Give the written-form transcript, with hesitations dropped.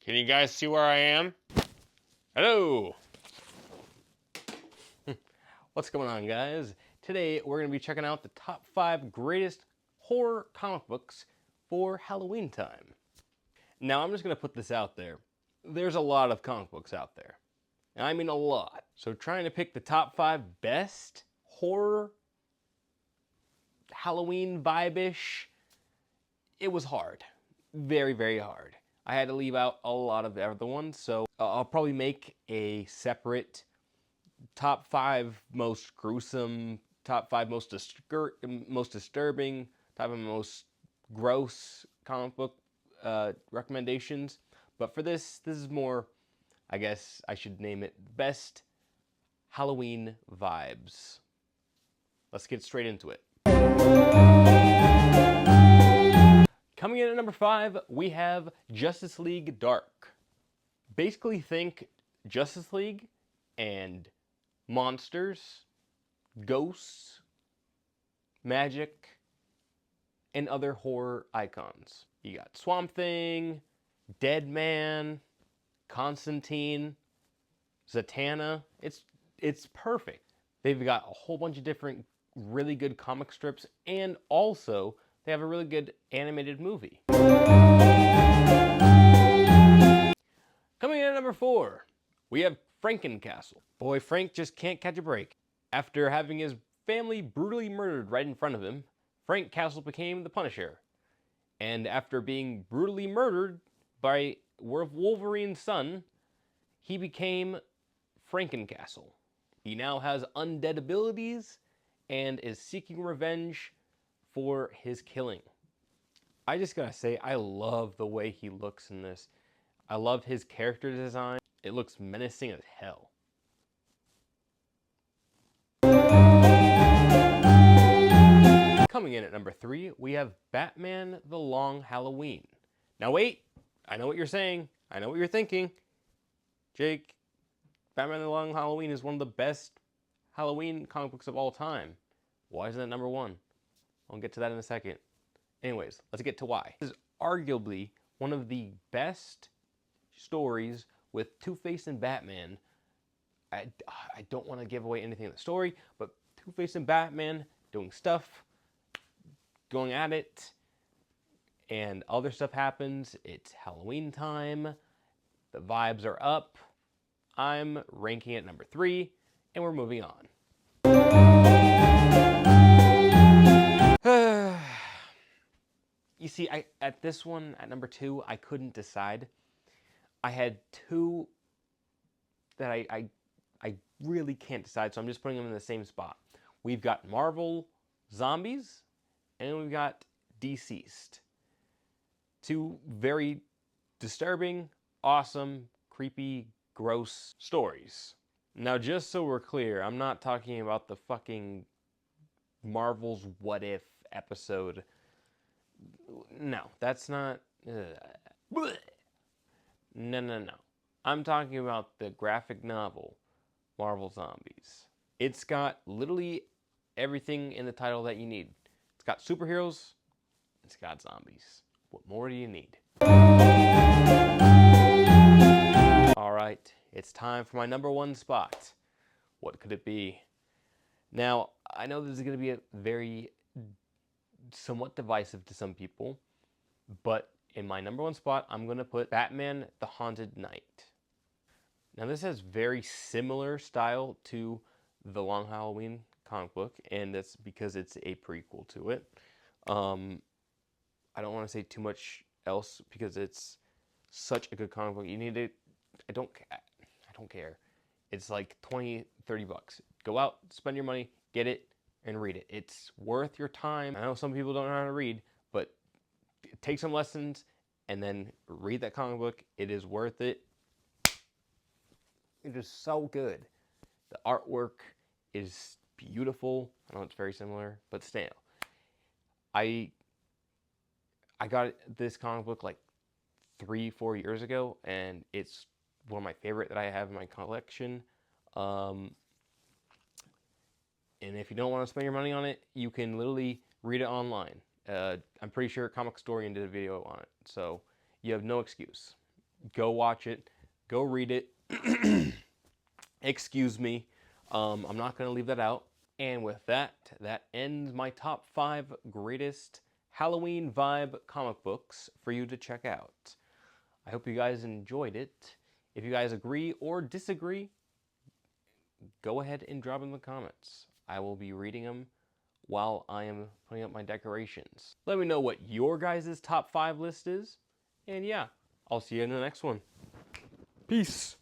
Can you guys see where I am? Hello! What's going on, guys? Today we're going to be checking out the top 5 greatest horror comic books for Halloween time. Now I'm just going to put this out there. There's a lot of comic books out there. And I mean a lot. So trying to pick the top 5 best horror Halloween vibe-ish, it was hard. Very, very hard. I had to leave out a lot of the other ones, so I'll probably make a separate top 5 most gruesome, top 5 most disturbing, top 5 most gross comic book recommendations. But for this is more, I guess I should name it Best Halloween Vibes. Let's get straight into it. Coming in at number 5, we have Justice League Dark. Basically think Justice League and monsters, ghosts, magic, and other horror icons. You got Swamp Thing, Dead Man, Constantine, Zatanna. It's perfect. They've got a whole bunch of different really good comic strips, and also they have a really good animated movie. Coming in at number 4, we have Franken Castle. Boy, Frank just can't catch a break. After having his family brutally murdered right in front of him, Frank Castle became the Punisher. And after being brutally murdered by Wolverine's son, he became Franken Castle. He now has undead abilities and is seeking revenge for his killing. I just gotta say, I love the way he looks in this. I love his character design. It looks menacing as hell. Coming in at number 3, we have Batman The Long Halloween. Now wait, I know what you're saying. I know what you're thinking. Jake, Batman The Long Halloween is one of the best Halloween comic books of all time. Why isn't that number 1? I'll get to that in a second. Anyways, let's get to why. This is arguably one of the best stories with Two-Face and Batman. I don't want to give away anything in the story, but Two-Face and Batman doing stuff, going at it, and other stuff happens. It's Halloween time. The vibes are up. I'm ranking it number 3, and we're moving on. You see, at this one, at number 2, I couldn't decide. I had 2 that I really can't decide, so I'm just putting them in the same spot. We've got Marvel Zombies, and we've got Deceased. 2 very disturbing, awesome, creepy, gross stories. Now, just so we're clear, I'm not talking about the fucking Marvel's What If episode. No, that's not... No. I'm talking about the graphic novel, Marvel Zombies. It's got literally everything in the title that you need. It's got superheroes, it's got zombies. What more do you need? Alright, it's time for my number 1 spot. What could it be? Now, I know this is going to be a very somewhat divisive to some people, but in my number 1 spot, I'm going to put Batman the Haunted Knight. Now, this has very similar style to the Long Halloween comic book, and that's because it's a prequel to it. I don't want to say too much else because it's such a good comic book. You need it. I don't care. It's like 20, 30 bucks. Go out, spend your money, get it, and read it. It's worth your time. I know some people don't know how to read, but take some lessons and then read that comic book. It is worth it. It is so good. The artwork is beautiful. I know it's very similar, but still. I got this comic book like 3-4 years ago, and it's one of my favorite that I have in my collection. And if you don't want to spend your money on it, you can literally read it online. I'm pretty sure Comic Historian did a video on it, so you have no excuse. Go watch it. Go read it. Excuse me. I'm not going to leave that out. And with that, that ends my top 5 greatest Halloween vibe comic books for you to check out. I hope you guys enjoyed it. If you guys agree or disagree, go ahead and drop them in the comments. I will be reading them while I am putting up my decorations. Let me know what your guys' top 5 list is. And yeah, I'll see you in the next one. Peace.